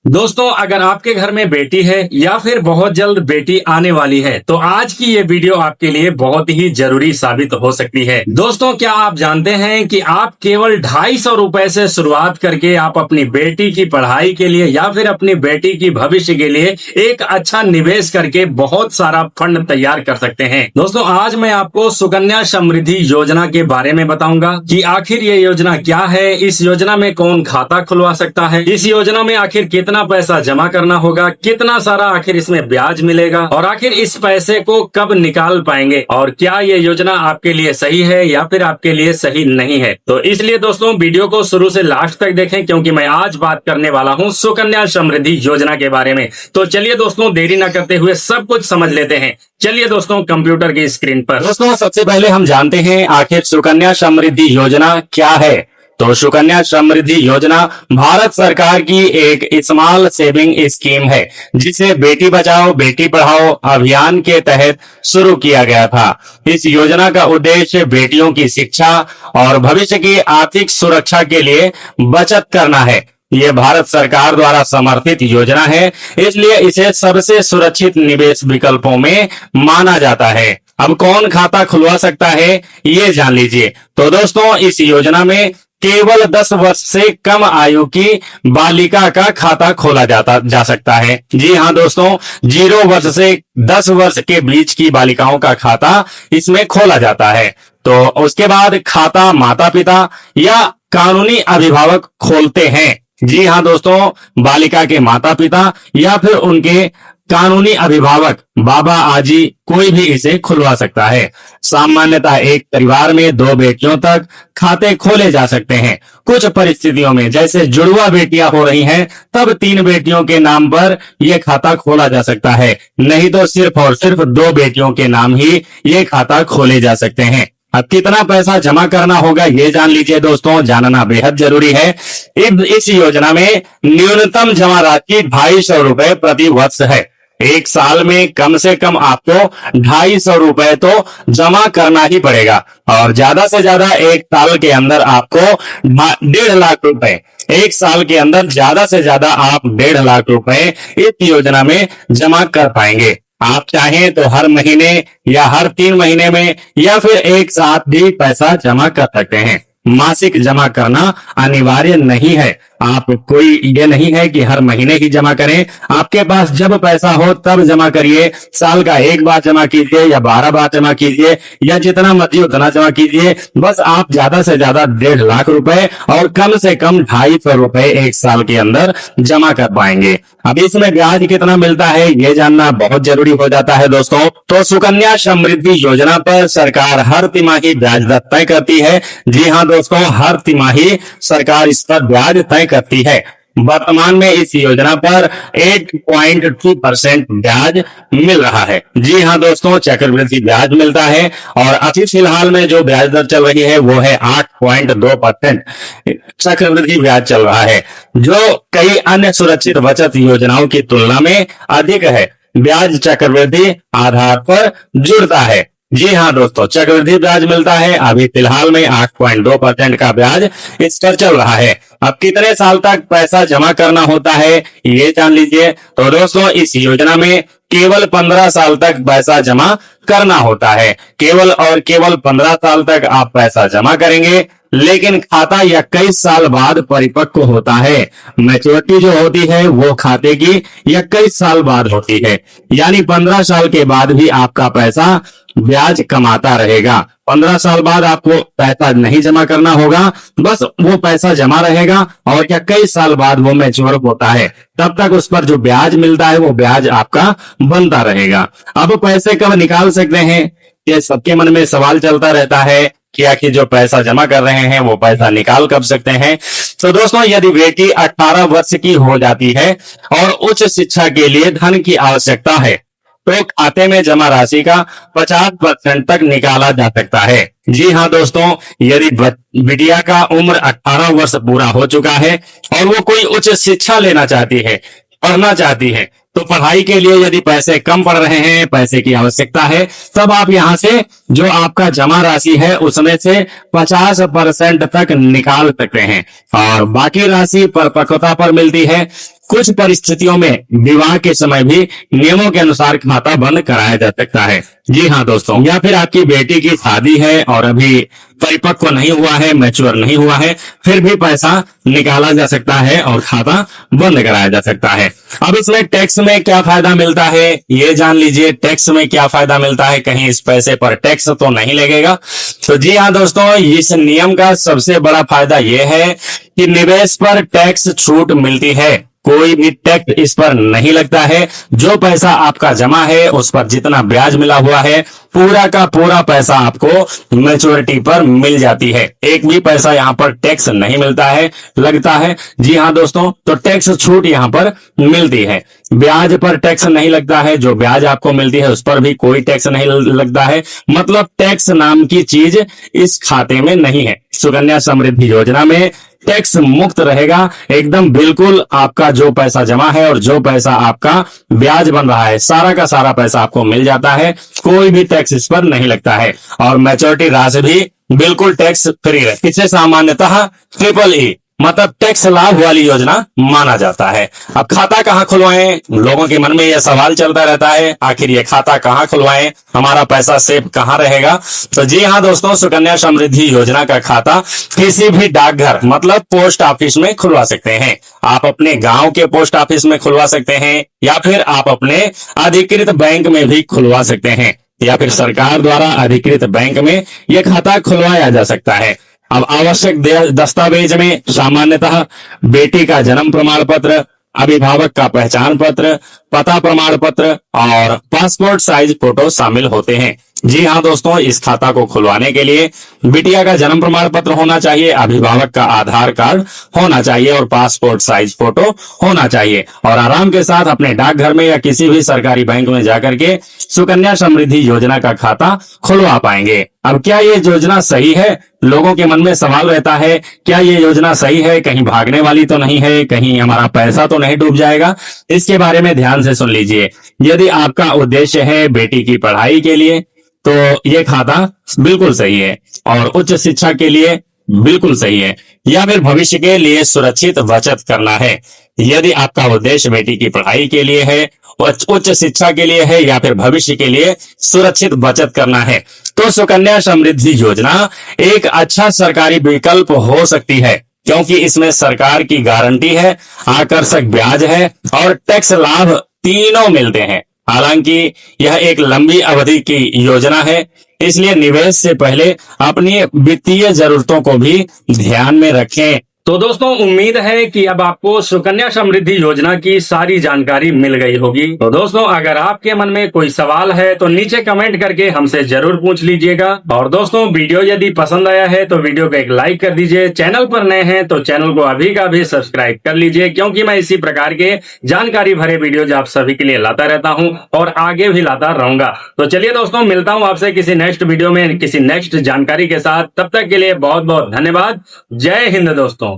दोस्तों, अगर आपके घर में बेटी है या फिर बहुत जल्द बेटी आने वाली है तो आज की ये वीडियो आपके लिए बहुत ही जरूरी साबित हो सकती है। दोस्तों, क्या आप जानते हैं कि आप केवल 250 रुपए से शुरुआत करके आप अपनी बेटी की पढ़ाई के लिए या फिर अपनी बेटी की भविष्य के लिए एक अच्छा निवेश करके बहुत सारा फंड तैयार कर सकते हैं। दोस्तों, आज मैं आपको सुकन्या समृद्धि योजना के बारे में बताऊंगा कि आखिर ये योजना क्या है, इस योजना में कौन खाता खुलवा सकता है, इस योजना में आखिर कितना पैसा जमा करना होगा, कितना सारा आखिर इसमें ब्याज मिलेगा और आखिर इस पैसे को कब निकाल पाएंगे और क्या ये योजना आपके लिए सही है या फिर आपके लिए सही नहीं है। तो इसलिए दोस्तों, वीडियो को शुरू से लास्ट तक देखें क्योंकि मैं आज बात करने वाला हूं सुकन्या समृद्धि योजना के बारे में। तो चलिए दोस्तों, देरी न करते हुए सब कुछ समझ लेते हैं। चलिए दोस्तों, कंप्यूटर की स्क्रीन पर दोस्तों सबसे पहले हम जानते हैं आखिर सुकन्या समृद्धि योजना क्या है। तो सुकन्या समृद्धि योजना भारत सरकार की एक स्मॉल सेविंग स्कीम है जिसे बेटी बचाओ बेटी पढ़ाओ अभियान के तहत शुरू किया गया था। इस योजना का उद्देश्य बेटियों की शिक्षा और भविष्य की आर्थिक सुरक्षा के लिए बचत करना है। ये भारत सरकार द्वारा समर्थित योजना है, इसलिए इसे सबसे सुरक्षित निवेश विकल्पों में माना जाता है। अब कौन खाता खुलवा सकता है ये जान लीजिए। तो दोस्तों, इस योजना में केवल 10 वर्ष से कम आयु की बालिका का खाता खोला जा सकता है। जी हाँ दोस्तों, 0 वर्ष से 10 वर्ष के बीच की बालिकाओं का खाता इसमें खोला जाता है। तो उसके बाद खाता माता पिता या कानूनी अभिभावक खोलते हैं। जी हाँ दोस्तों, बालिका के माता पिता या फिर उनके कानूनी अभिभावक बाबा आजी कोई भी इसे खुलवा सकता है। सामान्यतः एक परिवार में 2 बेटियों तक खाते खोले जा सकते हैं। कुछ परिस्थितियों में जैसे जुड़वा बेटियां हो रही हैं तब 3 बेटियों के नाम पर यह खाता खोला जा सकता है, नहीं तो सिर्फ और सिर्फ 2 बेटियों के नाम ही ये खाता खोले जा सकते हैं। अब कितना पैसा जमा करना होगा ये जान लीजिए दोस्तों, जानना बेहद जरूरी है। इस योजना में न्यूनतम जमा राशि 250 रुपए प्रति वर्ष है। एक साल में कम से कम आपको 250 रुपए तो जमा करना ही पड़ेगा और ज्यादा से ज्यादा एक साल के अंदर आपको 1.5 लाख रुपए, एक साल के अंदर ज्यादा से ज्यादा आप 1.5 लाख रुपए इस योजना में जमा कर पाएंगे। आप चाहें तो हर महीने या हर 3 महीने में या फिर एक साथ भी पैसा जमा कर सकते हैं। मासिक जमा करना अनिवार्य नहीं है। आप कोई ये नहीं है कि हर महीने ही जमा करें। आपके पास जब पैसा हो तब जमा करिए। साल का एक बार जमा कीजिए या 12 बार जमा कीजिए या जितना मर्जी उतना जमा कीजिए। बस आप ज्यादा से ज्यादा 1.5 लाख रुपए और कम से कम 250 रुपए एक साल के अंदर जमा कर पाएंगे। अब इसमें ब्याज कितना मिलता है ये जानना बहुत जरूरी हो जाता है दोस्तों। तो सुकन्या समृद्धि योजना पर सरकार हर तिमाही ब्याज दर तय करती है। जी हाँ दोस्तों, हर तिमाही सरकार इस पर ब्याज तय करती है। वर्तमान में इस योजना पर 8.2% ब्याज मिल रहा है। जी हाँ दोस्तों, चक्रवृद्धि ब्याज मिलता है और अभी फिलहाल में जो ब्याज दर चल रही है वो है 8.2% चक्रवृद्धि ब्याज चल रहा है, जो कई अन्य सुरक्षित बचत योजनाओं की तुलना में अधिक है। ब्याज चक्रवृद्धि आधार पर जुड़ता है। जी हाँ दोस्तों, चक्रवृद्धि ब्याज मिलता है। अभी फिलहाल में 8.2% का ब्याज इस पर चल रहा है। अब कितने साल तक पैसा जमा करना होता है ये जान लीजिए। तो दोस्तों, इस योजना में केवल 15 साल तक पैसा जमा करना होता है। केवल और केवल 15 साल तक आप पैसा जमा करेंगे, लेकिन खाता 21 साल बाद परिपक्व होता है। मैच्योरिटी जो होती है वो खाते की 21 साल बाद होती है, यानी 15 साल के बाद भी आपका पैसा ब्याज कमाता रहेगा। 15 साल बाद आपको पैसा नहीं जमा करना होगा, बस वो पैसा जमा रहेगा और 21 साल बाद वो मैच्योर होता है। तब तक उस पर जो ब्याज मिलता है वो ब्याज आपका बनता रहेगा। अब पैसे कब निकाल सकते हैं ये सबके मन में सवाल चलता रहता है कि आखिर जो पैसा जमा कर रहे हैं वो पैसा निकाल कब सकते हैं। तो दोस्तों, यदि बेटी 18 वर्ष की हो जाती है और उच्च शिक्षा के लिए धन की आवश्यकता है तो खाते में जमा राशि का 50% तक निकाला जा सकता है। जी हाँ दोस्तों, यदि बिटिया का उम्र 18 वर्ष पूरा हो चुका है और वो कोई उच्च शिक्षा लेना चाहती है, पढ़ना चाहती है, तो पढ़ाई के लिए यदि पैसे कम पड़ रहे हैं, पैसे की आवश्यकता है, तब आप यहाँ से जो आपका जमा राशि है उसमें से 50% तक निकाल सकते हैं और बाकी राशि परिपक्वता पर मिलती है। कुछ परिस्थितियों में विवाह के समय भी नियमों के अनुसार खाता बंद कराया जा सकता है। जी हाँ दोस्तों, या फिर आपकी बेटी की शादी है और अभी परिपक्व नहीं हुआ है, मैच्योर नहीं हुआ है, फिर भी पैसा निकाला जा सकता है और खाता बंद कराया जा सकता है। अब इसमें टैक्स में क्या फायदा मिलता है ये जान लीजिए। टैक्स में क्या फायदा मिलता है, कहीं इस पैसे पर टैक्स तो नहीं लगेगा। तो जी हाँ दोस्तों, इस नियम का सबसे बड़ा फायदा यह है कि निवेश पर टैक्स छूट मिलती है। कोई भी टैक्स इस पर नहीं लगता है। जो पैसा आपका जमा है उस पर जितना ब्याज मिला हुआ है पूरा का पूरा पैसा आपको मैच्योरिटी पर मिल जाती है। एक भी पैसा यहाँ पर टैक्स नहीं मिलता है, लगता है। जी हाँ दोस्तों, तो टैक्स छूट यहाँ पर मिलती है। ब्याज पर टैक्स नहीं लगता है, जो ब्याज आपको मिलती है उस पर भी कोई टैक्स नहीं लगता है। मतलब टैक्स नाम की चीज इस खाते में नहीं है। सुकन्या समृद्धि योजना में टैक्स मुक्त रहेगा एकदम, बिल्कुल। आपका जो पैसा जमा है और जो पैसा आपका ब्याज बन रहा है, सारा का सारा पैसा आपको मिल जाता है। कोई भी टैक्स इस पर नहीं लगता है और मैच्योरिटी राशि भी बिल्कुल टैक्स फ्री है। इसे सामान्यतः ट्रिपल ई मतलब टैक्स लाभ वाली योजना माना जाता है। अब खाता कहाँ खुलवाएं, लोगों के मन में यह सवाल चलता रहता है, आखिर ये खाता कहाँ खुलवाएं, हमारा पैसा सेफ कहाँ रहेगा। तो जी हाँ दोस्तों, सुकन्या समृद्धि योजना का खाता किसी भी डाकघर मतलब पोस्ट ऑफिस में खुलवा सकते हैं। आप अपने गांव के पोस्ट ऑफिस में खुलवा सकते हैं, या फिर आप अपने अधिकृत बैंक में भी खुलवा सकते हैं, या फिर सरकार द्वारा अधिकृत बैंक में यह खाता खुलवाया जा सकता है। अब आवश्यक दस्तावेज में सामान्यतः बेटी का जन्म प्रमाण पत्र, अभिभावक का पहचान पत्र, पता प्रमाण पत्र और पासपोर्ट साइज फोटो शामिल होते हैं। जी हाँ दोस्तों, इस खाता को खुलवाने के लिए बिटिया का जन्म प्रमाण पत्र होना चाहिए, अभिभावक का आधार कार्ड होना चाहिए और पासपोर्ट साइज फोटो होना चाहिए। और आराम के साथ अपने डाकघर में या किसी भी सरकारी बैंक में जाकर के सुकन्या समृद्धि योजना का खाता खुलवा पाएंगे। अब क्या ये योजना सही है? लोगों के मन में सवाल रहता है, क्या ये योजना सही है, कहीं भागने वाली तो नहीं है, कहीं हमारा पैसा तो नहीं डूब जाएगा? इसके बारे में ध्यान से सुन लीजिए। यदि आपका उद्देश्य है बेटी की पढ़ाई के लिए तो ये खाता बिल्कुल सही है, और उच्च शिक्षा के लिए बिल्कुल सही है, या फिर भविष्य के लिए सुरक्षित बचत करना है। यदि आपका उद्देश्य बेटी की पढ़ाई के लिए है, उच्च शिक्षा के लिए है, या फिर भविष्य के लिए सुरक्षित बचत करना है, तो सुकन्या समृद्धि योजना एक अच्छा सरकारी विकल्प हो सकती है, क्योंकि इसमें सरकार की गारंटी है, आकर्षक ब्याज है और टैक्स लाभ तीनों मिलते हैं। हालांकि यह एक लंबी अवधि की योजना है, इसलिए निवेश से पहले अपनी वित्तीय जरूरतों को भी ध्यान में रखें। तो दोस्तों, उम्मीद है कि अब आपको सुकन्या समृद्धि योजना की सारी जानकारी मिल गई होगी। तो दोस्तों, अगर आपके मन में कोई सवाल है तो नीचे कमेंट करके हमसे जरूर पूछ लीजिएगा। और दोस्तों, वीडियो यदि पसंद आया है तो वीडियो को एक लाइक कर दीजिए। चैनल पर नए हैं तो चैनल को अभी का भी सब्सक्राइब कर लीजिए, क्योंकि मैं इसी प्रकार के जानकारी भरे वीडियोज आप सभी के लिए लाता रहता हूँ और आगे भी लाता रहूंगा। तो चलिए दोस्तों, मिलता हूँ आपसे किसी नेक्स्ट वीडियो में किसी नेक्स्ट जानकारी के साथ। तब तक के लिए बहुत बहुत धन्यवाद। जय हिंद दोस्तों।